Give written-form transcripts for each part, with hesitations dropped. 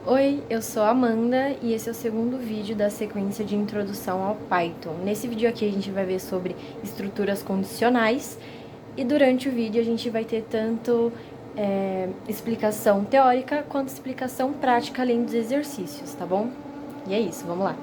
Oi, eu sou a Amanda e esse é o segundo vídeo da sequência de introdução ao Python. Nesse vídeo aqui a gente vai ver sobre estruturas condicionais e durante o vídeo a gente vai ter tanto explicação teórica quanto explicação prática além dos exercícios, tá bom? E é isso, vamos lá.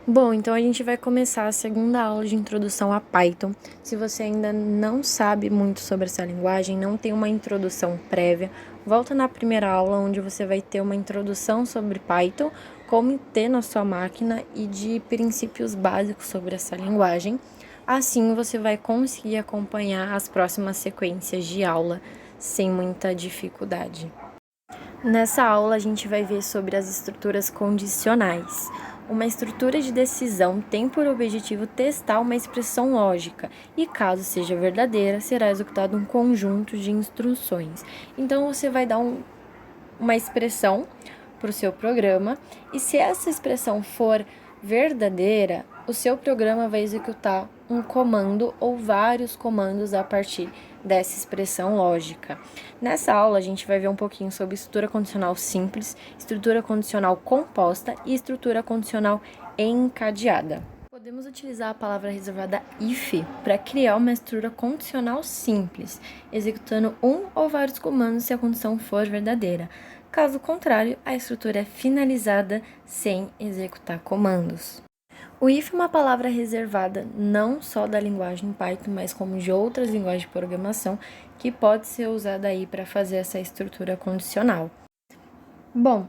Bom, então a gente vai começar a segunda aula de introdução a Python. Se você ainda não sabe muito sobre essa linguagem, não tem uma introdução prévia, volta na primeira aula onde você vai ter uma introdução sobre Python, como ter na sua máquina e de princípios básicos sobre essa linguagem. Assim você vai conseguir acompanhar as próximas sequências de aula sem muita dificuldade. Nessa aula a gente vai ver sobre as estruturas condicionais. Uma estrutura de decisão tem por objetivo testar uma expressão lógica e, caso seja verdadeira, será executado um conjunto de instruções. Então, você vai dar uma expressão para o seu programa e, se essa expressão for verdadeira, o seu programa vai executar um comando ou vários comandos a partir dessa expressão lógica. Nessa aula, a gente vai ver um pouquinho sobre estrutura condicional simples, estrutura condicional composta e estrutura condicional encadeada. Podemos utilizar a palavra reservada if para criar uma estrutura condicional simples, executando um ou vários comandos se a condição for verdadeira. Caso contrário, a estrutura é finalizada sem executar comandos. O if é uma palavra reservada não só da linguagem Python, mas como de outras linguagens de programação, que pode ser usada aí para fazer essa estrutura condicional. Bom,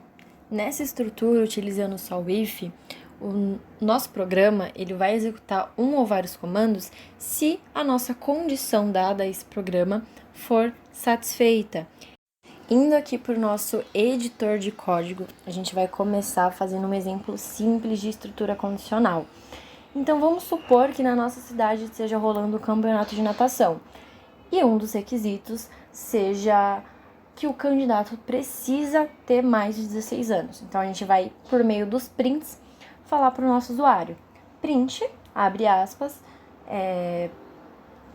nessa estrutura, utilizando só o if, o nosso programa ele vai executar um ou vários comandos se a nossa condição dada a esse programa for satisfeita. Indo aqui para o nosso editor de código, a gente vai começar fazendo um exemplo simples de estrutura condicional. Então, vamos supor que na nossa cidade esteja rolando o campeonato de natação. E um dos requisitos seja que o candidato precisa ter mais de 16 anos. Então, a gente vai, por meio dos prints, falar para o nosso usuário. Print, abre aspas,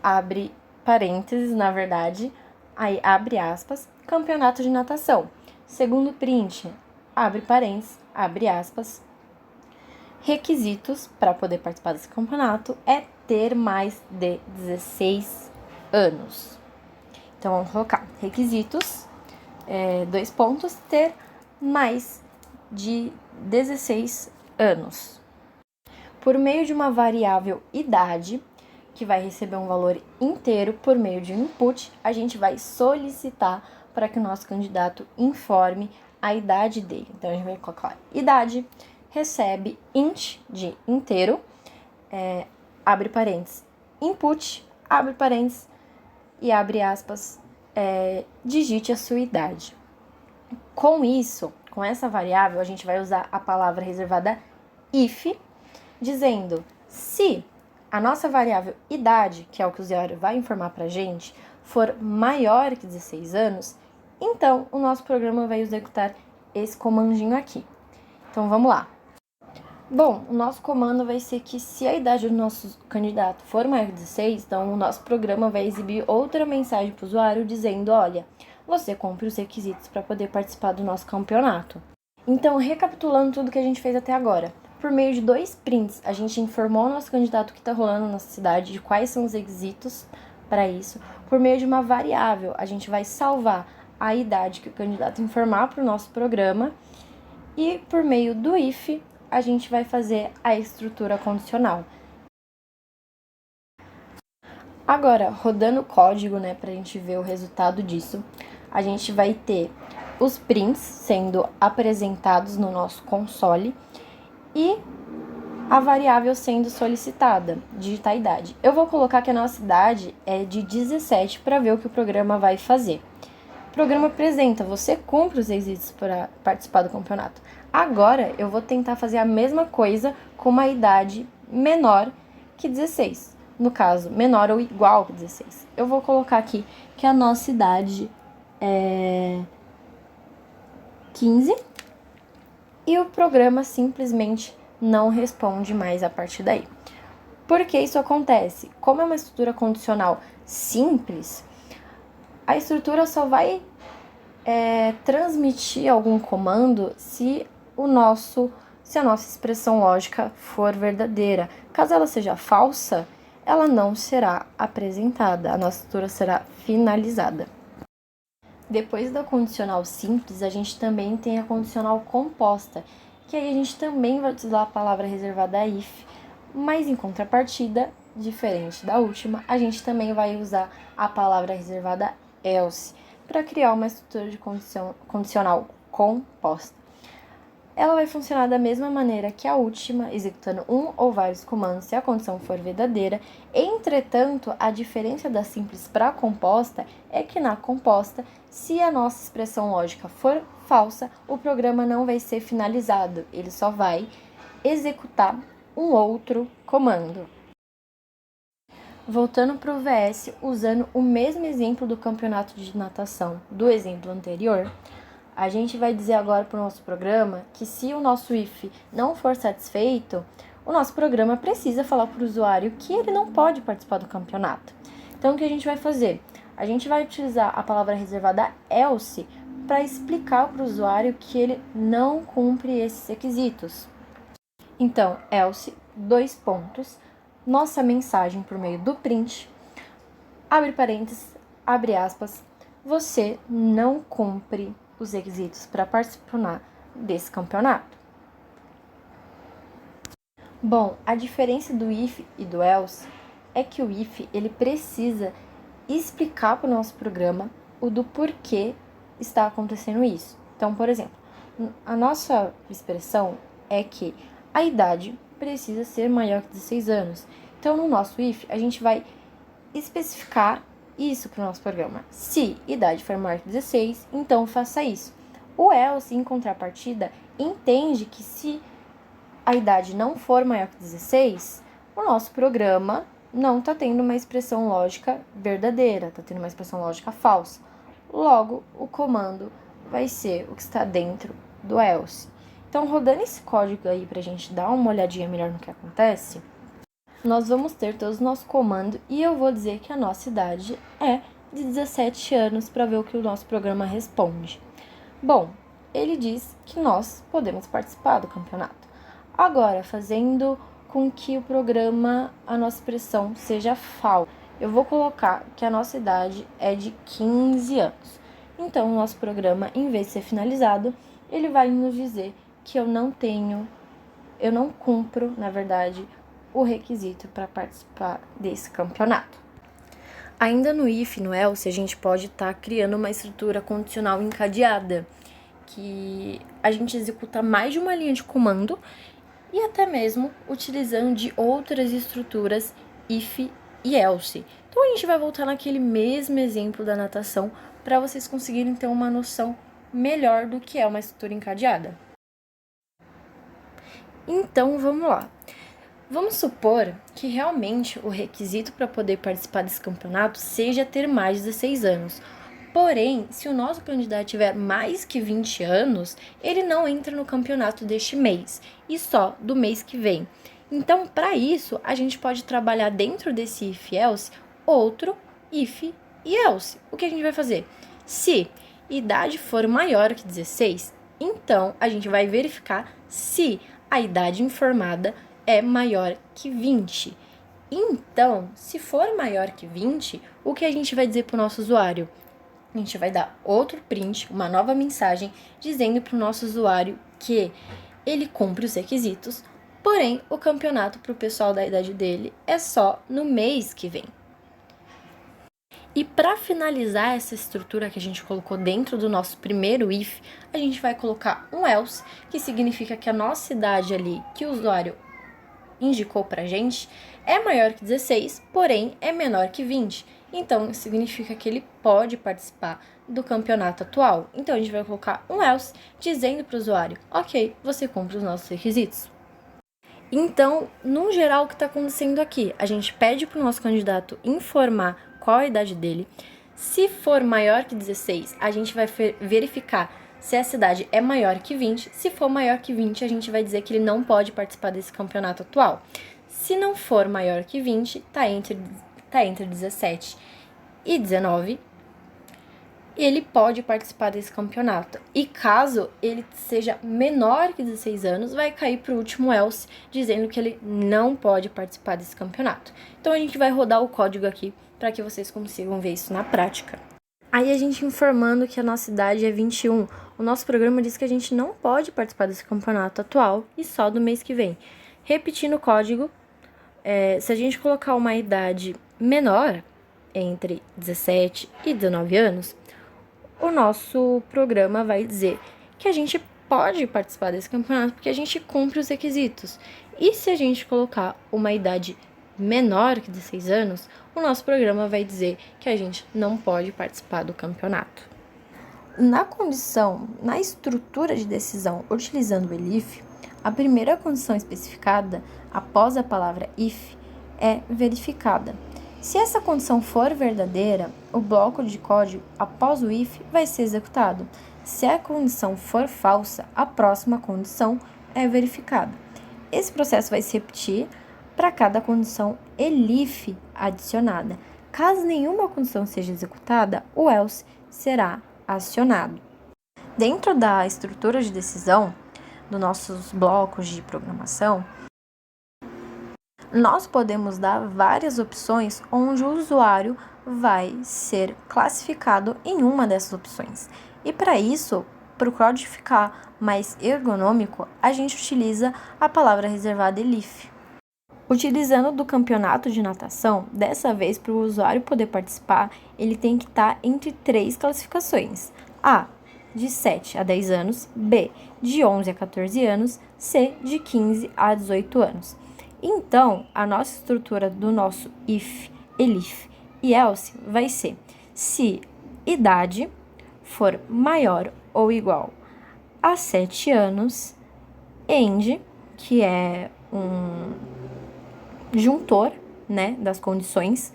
abre parênteses, na verdade, aí abre aspas, campeonato de natação. Segundo print, abre parênteses, abre aspas. Requisitos para poder participar desse campeonato é ter mais de 16 anos. Então, vamos colocar requisitos, dois pontos, ter mais de 16 anos. Por meio de uma variável idade, que vai receber um valor inteiro por meio de um input, a gente vai solicitar para que o nosso candidato informe a idade dele. Então, a gente vai colocar idade, recebe int de inteiro, abre parênteses, input, abre parênteses e abre aspas, digite a sua idade. Com isso, com essa variável, a gente vai usar a palavra reservada if, dizendo se a nossa variável idade, que é o que o usuário vai informar para a gente, for maior que 16 anos, então o nosso programa vai executar esse comandinho aqui. Então vamos lá. Bom, o nosso comando vai ser que se a idade do nosso candidato for maior que 16, então o nosso programa vai exibir outra mensagem para o usuário dizendo, olha, você cumpre os requisitos para poder participar do nosso campeonato. Então, recapitulando tudo que a gente fez até agora, por meio de dois prints, a gente informou ao nosso candidato que está rolando na nossa cidade de quais são os requisitos para isso. Por meio de uma variável, a gente vai salvar a idade que o candidato informar para o nosso programa. E por meio do if, a gente vai fazer a estrutura condicional. Agora, rodando o código, para a gente ver o resultado disso, a gente vai ter os prints sendo apresentados no nosso console e a variável sendo solicitada, digitar a idade. Eu vou colocar que a nossa idade é de 17 para ver o que o programa vai fazer. O programa apresenta, você cumpre os requisitos para participar do campeonato. Agora, eu vou tentar fazer a mesma coisa com uma idade menor que 16. No caso, menor ou igual que 16. Eu vou colocar aqui que a nossa idade é 15 e o programa simplesmente não responde mais a partir daí. Por que isso acontece? Como é uma estrutura condicional simples, a estrutura só vai transmitir algum comando se a nossa expressão lógica for verdadeira. Caso ela seja falsa, ela não será apresentada, a nossa estrutura será finalizada. Depois da condicional simples, a gente também tem a condicional composta, que aí a gente também vai utilizar a palavra reservada if, mas em contrapartida, diferente da última, a gente também vai usar a palavra reservada else para criar uma estrutura de condicional composta. Ela vai funcionar da mesma maneira que a última, executando um ou vários comandos se a condição for verdadeira. Entretanto, a diferença da simples para a composta é que na composta, se a nossa expressão lógica for falsa, o programa não vai ser finalizado, ele só vai executar um outro comando. Voltando para o VS, usando o mesmo exemplo do campeonato de natação do exemplo anterior, a gente vai dizer agora para o nosso programa que se o nosso if não for satisfeito, o nosso programa precisa falar para o usuário que ele não pode participar do campeonato. Então, o que a gente vai fazer? A gente vai utilizar a palavra reservada else para explicar para o usuário que ele não cumpre esses requisitos. Então, else, nossa mensagem por meio do print, abre parênteses, abre aspas, você não cumpre os requisitos para participar desse campeonato. Bom, a diferença do if e do else é que o if ele precisa explicar para o nosso programa o do porquê está acontecendo isso. Então, por exemplo, a nossa expressão é que a idade precisa ser maior que 16 anos. Então, no nosso if, a gente vai especificar isso para o nosso programa. Se idade for maior que 16, então faça isso. O else, em contrapartida, entende que se a idade não for maior que 16, o nosso programa não está tendo uma expressão lógica verdadeira, está tendo uma expressão lógica falsa. Logo, o comando vai ser o que está dentro do else. Então, rodando esse código aí para a gente dar uma olhadinha melhor no que acontece, nós vamos ter todos o nosso comando e eu vou dizer que a nossa idade é de 17 anos para ver o que o nosso programa responde. Bom, ele diz que nós podemos participar do campeonato. Agora, fazendo com que o programa, a nossa expressão seja falsa, eu vou colocar que a nossa idade é de 15 anos. Então, o nosso programa, em vez de ser finalizado, ele vai nos dizer que eu não cumpro, na verdade, o requisito para participar desse campeonato. Ainda no if e no else, a gente pode estar criando uma estrutura condicional encadeada, que a gente executa mais de uma linha de comando e até mesmo utilizando de outras estruturas if e else. Então, a gente vai voltar naquele mesmo exemplo da natação para vocês conseguirem ter uma noção melhor do que é uma estrutura encadeada. Então, vamos lá. Vamos supor que realmente o requisito para poder participar desse campeonato seja ter mais de 16 anos. Porém, se o nosso candidato tiver mais que 20 anos, ele não entra no campeonato deste mês, e só do mês que vem. Então, para isso, a gente pode trabalhar dentro desse if-else outro if e else. O que a gente vai fazer? Se idade for maior que 16, então a gente vai verificar se a idade informada é maior que 20. Então, se for maior que 20, o que a gente vai dizer para o nosso usuário? A gente vai dar outro print, uma nova mensagem, dizendo para o nosso usuário que ele cumpre os requisitos, porém, o campeonato para o pessoal da idade dele é só no mês que vem. E para finalizar essa estrutura que a gente colocou dentro do nosso primeiro if, a gente vai colocar um else, que significa que a nossa idade ali, que o usuário indicou pra gente, é maior que 16, porém é menor que 20. Então, significa que ele pode participar do campeonato atual. Então, a gente vai colocar um else dizendo para o usuário, ok, você cumpre os nossos requisitos. Então, no geral, o que está acontecendo aqui? A gente pede para o nosso candidato informar qual a idade dele. Se for maior que 16, a gente vai verificar se essa idade é maior que 20, se for maior que 20, a gente vai dizer que ele não pode participar desse campeonato atual. Se não for maior que 20, tá entre 17 e 19. ele pode participar desse campeonato. E caso ele seja menor que 16 anos, vai cair para o último else, dizendo que ele não pode participar desse campeonato. Então a gente vai rodar o código aqui para que vocês consigam ver isso na prática. Aí a gente informando que a nossa idade é 21. O nosso programa diz que a gente não pode participar desse campeonato atual e só do mês que vem. Repetindo o código, se a gente colocar uma idade menor, entre 17 e 19 anos, o nosso programa vai dizer que a gente pode participar desse campeonato porque a gente cumpre os requisitos. E se a gente colocar uma idade menor que 16 anos, o nosso programa vai dizer que a gente não pode participar do campeonato. Na estrutura de decisão utilizando o elif, a primeira condição especificada após a palavra if é verificada. Se essa condição for verdadeira, o bloco de código após o if vai ser executado. Se a condição for falsa, a próxima condição é verificada. Esse processo vai se repetir para cada condição elif adicionada. Caso nenhuma condição seja executada, o else será acionado. Dentro da estrutura de decisão dos nossos blocos de programação, nós podemos dar várias opções onde o usuário vai ser classificado em uma dessas opções. E para isso, para o código ficar mais ergonômico, a gente utiliza a palavra reservada elif. Utilizando do campeonato de natação, dessa vez para o usuário poder participar, ele tem que estar entre 3 classificações. A, de 7 a 10 anos, B, de 11 a 14 anos, C, de 15 a 18 anos. Então, a nossa estrutura do nosso if, elif e else vai ser: se idade for maior ou igual a 7 anos, end, que é um juntor, né, das condições,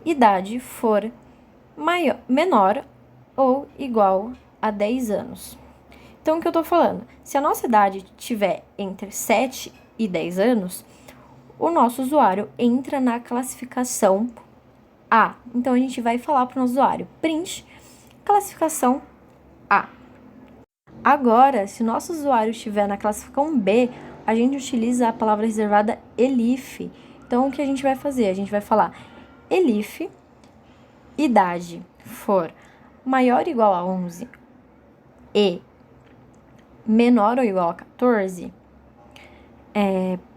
idade for menor ou igual a 10 anos. Então, o que eu tô falando? Se a nossa idade tiver entre 7 e 10 anos, o nosso usuário entra na classificação A. Então, a gente vai falar para o nosso usuário: print, classificação A. Agora, se o nosso usuário estiver na classificação B, a gente utiliza a palavra reservada elif. Então, o que a gente vai fazer? A gente vai falar elif, idade for maior ou igual a 11 e menor ou igual a 14,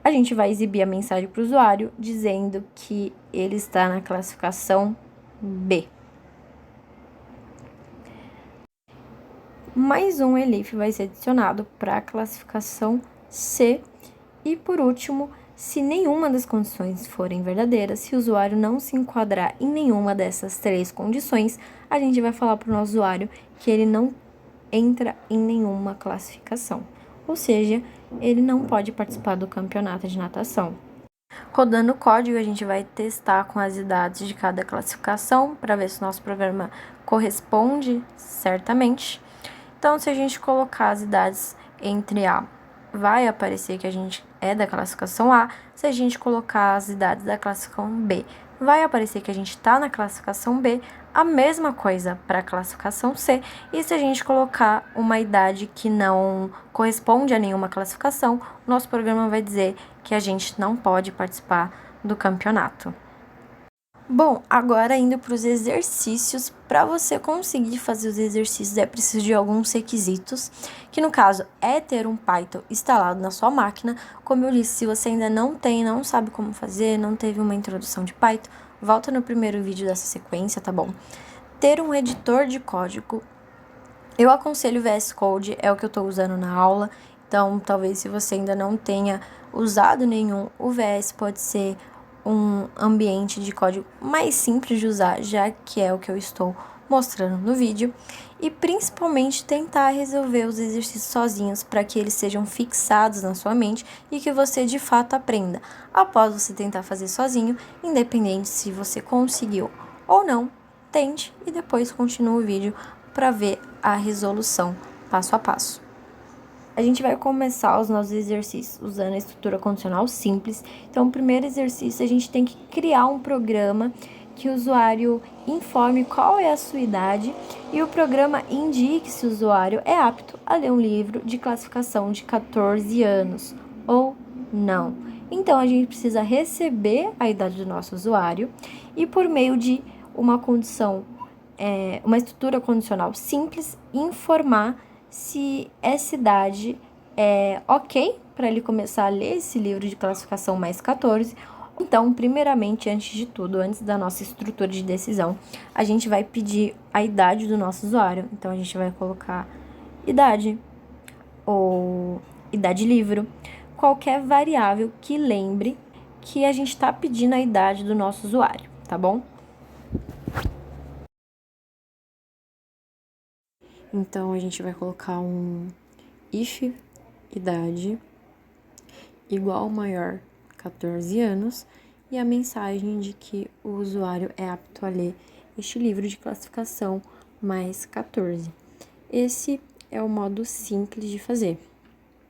a gente vai exibir a mensagem para o usuário dizendo que ele está na classificação B. Mais um elif vai ser adicionado para a classificação C. E por último, se nenhuma das condições forem verdadeiras, se o usuário não se enquadrar em nenhuma dessas 3 condições, a gente vai falar para o nosso usuário que ele não entra em nenhuma classificação. Ou seja, ele não pode participar do campeonato de natação. Rodando o código, a gente vai testar com as idades de cada classificação para ver se o nosso programa corresponde certamente. Então, se a gente colocar as idades entre A, vai aparecer que a gente é da classificação A. Se a gente colocar as idades da classificação B, vai aparecer que a gente está na classificação B. A mesma coisa para a classificação C. E se a gente colocar uma idade que não corresponde a nenhuma classificação, o nosso programa vai dizer que a gente não pode participar do campeonato. Bom, agora indo para os exercícios. Para você conseguir fazer os exercícios é preciso de alguns requisitos, que no caso é ter um Python instalado na sua máquina. Como eu disse, se você ainda não tem, não sabe como fazer, não teve uma introdução de Python, volta no primeiro vídeo dessa sequência, tá bom? Ter um editor de código. Eu aconselho o VS Code, é o que eu estou usando na aula. Então, talvez se você ainda não tenha usado nenhum, o VS pode ser um ambiente de código mais simples de usar, já que é o que eu estou mostrando no vídeo. E principalmente tentar resolver os exercícios sozinhos para que eles sejam fixados na sua mente e que você de fato aprenda. Após você tentar fazer sozinho, independente se você conseguiu ou não, tente e depois continue o vídeo para ver a resolução passo a passo. A gente vai começar os nossos exercícios usando a estrutura condicional simples. Então, o primeiro exercício, a gente tem que criar um programa que o usuário informe qual é a sua idade e o programa indique se o usuário é apto a ler um livro de classificação de 14 anos ou não. Então, a gente precisa receber a idade do nosso usuário e, por meio de uma condição, uma estrutura condicional simples, informar se essa idade é ok para ele começar a ler esse livro de classificação mais 14. Então, primeiramente, antes de tudo, antes da nossa estrutura de decisão, a gente vai pedir a idade do nosso usuário. Então, a gente vai colocar idade ou idade livro, qualquer variável que lembre que a gente está pedindo a idade do nosso usuário, tá bom? Então, a gente vai colocar um if idade igual ou maior 14 anos e a mensagem de que o usuário é apto a ler este livro de classificação mais 14. Esse é o modo simples de fazer,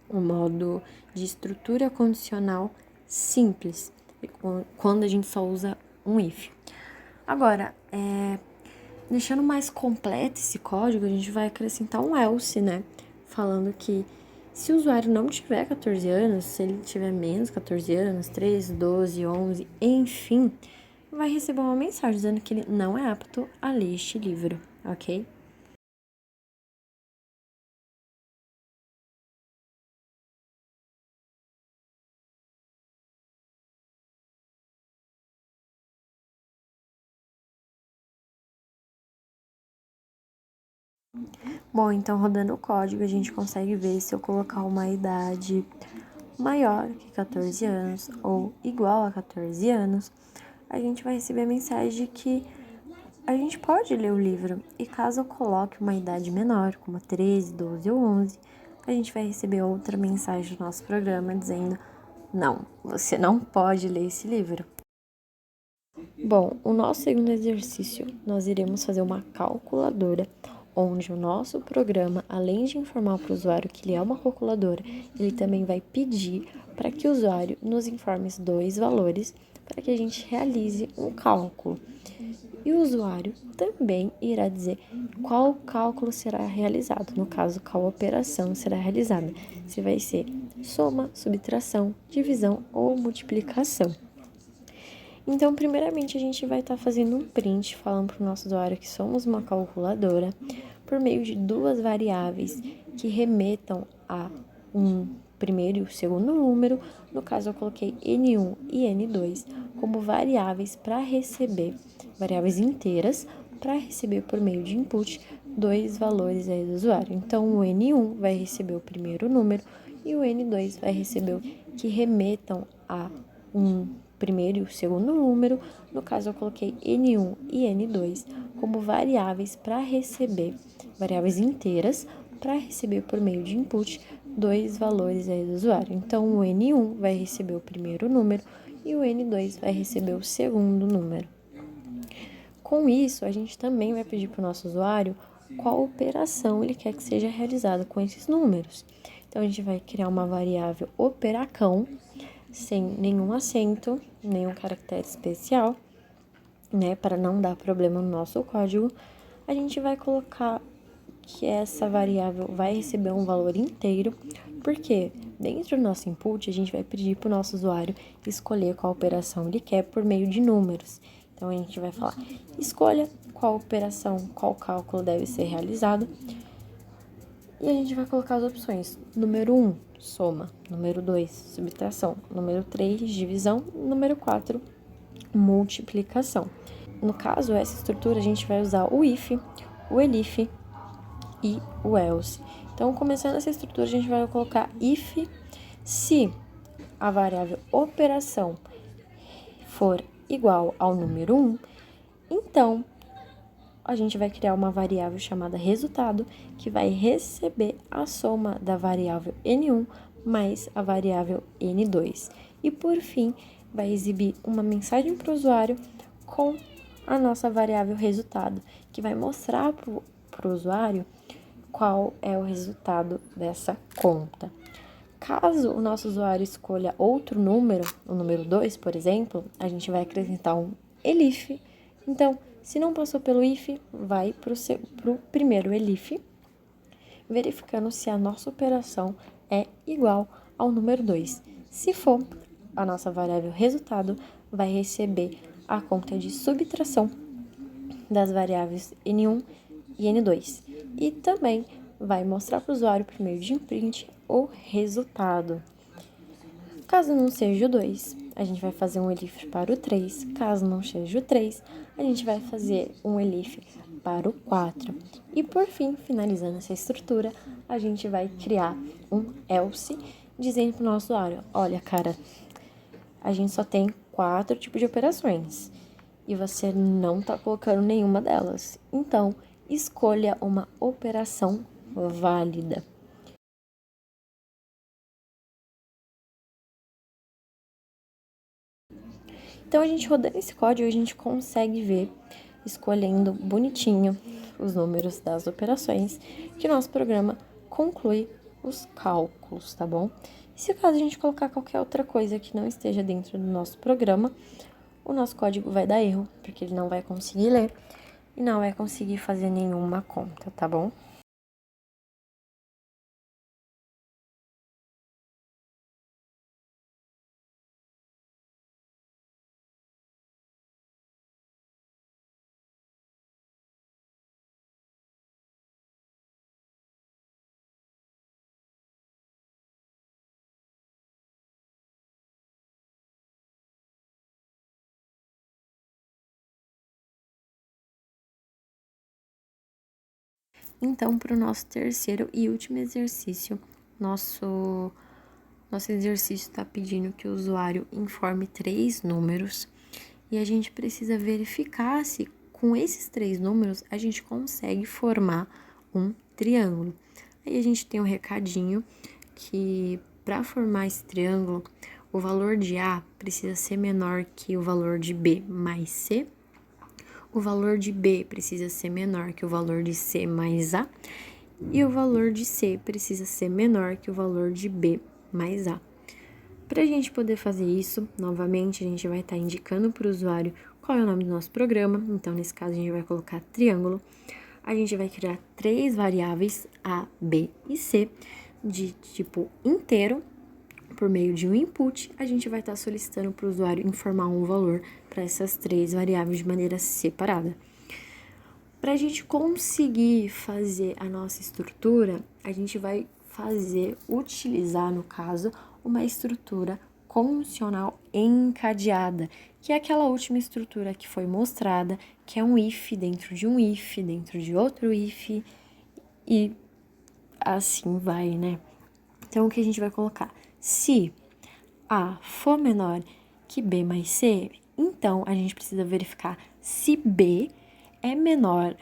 o modo de estrutura condicional simples, quando a gente só usa um if. Agora, deixando mais completo esse código, a gente vai acrescentar um else, né? Falando que se o usuário não tiver 14 anos, se ele tiver menos 14 anos, 13, 12, 11, enfim, vai receber uma mensagem dizendo que ele não é apto a ler este livro, ok? Bom, então rodando o código, a gente consegue ver se eu colocar uma idade maior que 14 anos ou igual a 14 anos, a gente vai receber a mensagem de que a gente pode ler o livro. E caso eu coloque uma idade menor, como 13, 12 ou 11, a gente vai receber outra mensagem do nosso programa dizendo: não, você não pode ler esse livro. Bom, o nosso segundo exercício, nós iremos fazer uma calculadora, onde o nosso programa, além de informar para o usuário que ele é uma calculadora, ele também vai pedir para que o usuário nos informe os dois valores para que a gente realize um cálculo. E o usuário também irá dizer qual cálculo será realizado, no caso, qual operação será realizada, se vai ser soma, subtração, divisão ou multiplicação. Então, primeiramente, a gente vai estar fazendo um print falando para o nosso usuário que somos uma calculadora por meio de duas variáveis que remetam a um primeiro e o segundo número. No caso, eu coloquei N1 e N2 como variáveis para receber, variáveis inteiras, para receber por meio de input dois valores aí do usuário. Então, o N1 vai receber o primeiro número e o N2 vai receber o que remetam a um primeiro e o segundo número. No caso, eu coloquei N1 e N2 como variáveis para receber, variáveis inteiras, para receber por meio de input dois valores aí do usuário. Então, o N1 vai receber o primeiro número e o N2 vai receber o segundo número. Com isso, a gente também vai pedir para o nosso usuário qual operação ele quer que seja realizada com esses números. Então, a gente vai criar uma variável operacão, sem nenhum acento, nenhum caractere especial, né, para não dar problema no nosso código. A gente vai colocar que essa variável vai receber um valor inteiro, porque dentro do nosso input a gente vai pedir para o nosso usuário escolher qual operação ele quer por meio de números. Então, a gente vai falar, escolha qual operação, qual cálculo deve ser realizado. E a gente vai colocar as opções. Número 1, soma. Número 2, subtração. Número 3, divisão. Número 4, multiplicação. No caso, essa estrutura a gente vai usar o if, o elif e o else. Então, começando essa estrutura, a gente vai colocar if se a variável operação for igual ao número 1, então a gente vai criar uma variável chamada resultado, que vai receber a soma da variável N1 mais a variável N2. E, por fim, vai exibir uma mensagem para o usuário com a nossa variável resultado, que vai mostrar para o usuário qual é o resultado dessa conta. Caso o nosso usuário escolha outro número, o número 2, por exemplo, a gente vai acrescentar um elif Então, se não passou pelo if, vai para o primeiro elif, verificando se a nossa operação é igual ao número 2. Se for, a nossa variável resultado vai receber a conta de subtração das variáveis N1 e N2. E também vai mostrar para o usuário, por meio de imprint, o resultado. Caso não seja o 2, a gente vai fazer um elif para o 3. Caso não seja o 3, a gente vai fazer um elif para o 4. E por fim, finalizando essa estrutura, a gente vai criar um else, dizendo para o nosso usuário, olha, cara, a gente só tem 4 tipos de operações e você não está colocando nenhuma delas. Então, escolha uma operação válida. Então, a gente rodando esse código, a gente consegue ver, escolhendo bonitinho os números das operações, que nosso programa conclui os cálculos, tá bom? E se caso a gente colocar qualquer outra coisa que não esteja dentro do nosso programa, o nosso código vai dar erro, porque ele não vai conseguir ler e não vai conseguir fazer nenhuma conta, tá bom? Então, para o nosso terceiro e último exercício, nosso exercício está pedindo que o usuário informe 3 números e a gente precisa verificar se com esses 3 números a gente consegue formar um triângulo. Aí a gente tem um recadinho que para formar esse triângulo, o valor de A precisa ser menor que o valor de B mais C. O valor de B precisa ser menor que o valor de C mais A, e o valor de C precisa ser menor que o valor de B mais A. Para a gente poder fazer isso, novamente, a gente vai estar indicando para o usuário qual é o nome do nosso programa. Então, nesse caso, a gente vai colocar triângulo. A gente vai criar 3 variáveis, A, B e C, de tipo inteiro. Por meio de um input, a gente vai estar solicitando para o usuário informar um valor para essas 3 variáveis de maneira separada. Para a gente conseguir fazer a nossa estrutura, a gente vai utilizar, no caso, uma estrutura condicional encadeada, que é aquela última estrutura que foi mostrada, que é um if dentro de um if, dentro de outro if, e assim vai, né? Então, o que a gente vai colocar? Se A for menor que B mais C, então a gente precisa verificar se B é menor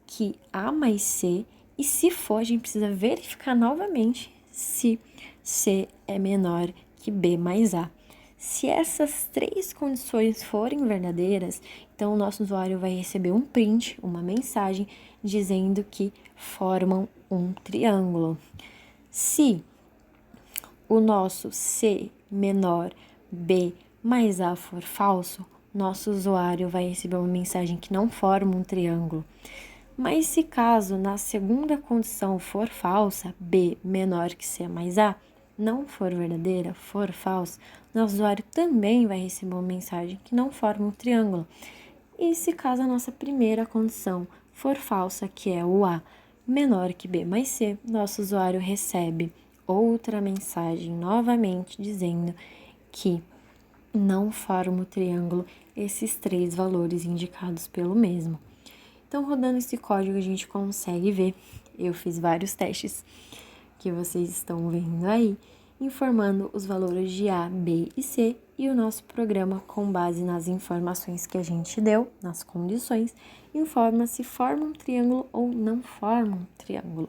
que A mais C, e se for, a gente precisa verificar novamente se C é menor que B mais A. Se essas 3 condições forem verdadeiras, então o nosso usuário vai receber um print, uma mensagem, dizendo que formam um triângulo. Se o nosso C menor B mais A for falso, nosso usuário vai receber uma mensagem que não forma um triângulo. Mas se caso na segunda condição for falsa, B menor que C mais A, não for verdadeira, for falso, nosso usuário também vai receber uma mensagem que não forma um triângulo. E se caso a nossa primeira condição for falsa, que é o A menor que B mais C, nosso usuário recebe outra mensagem novamente dizendo que não forma o triângulo esses 3 valores indicados pelo mesmo. Então, rodando esse código, a gente consegue ver. Eu fiz vários testes que vocês estão vendo aí, informando os valores de A, B e C, e o nosso programa, com base nas informações que a gente deu, nas condições, informa se forma um triângulo ou não forma um triângulo.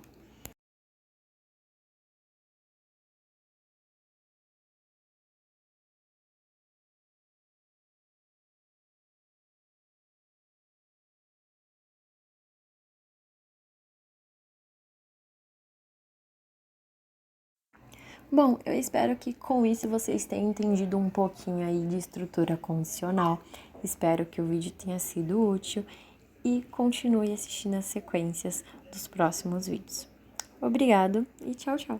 Bom, eu espero que com isso vocês tenham entendido um pouquinho aí de estrutura condicional. Espero que o vídeo tenha sido útil e continue assistindo as sequências dos próximos vídeos. Obrigado e tchau, tchau!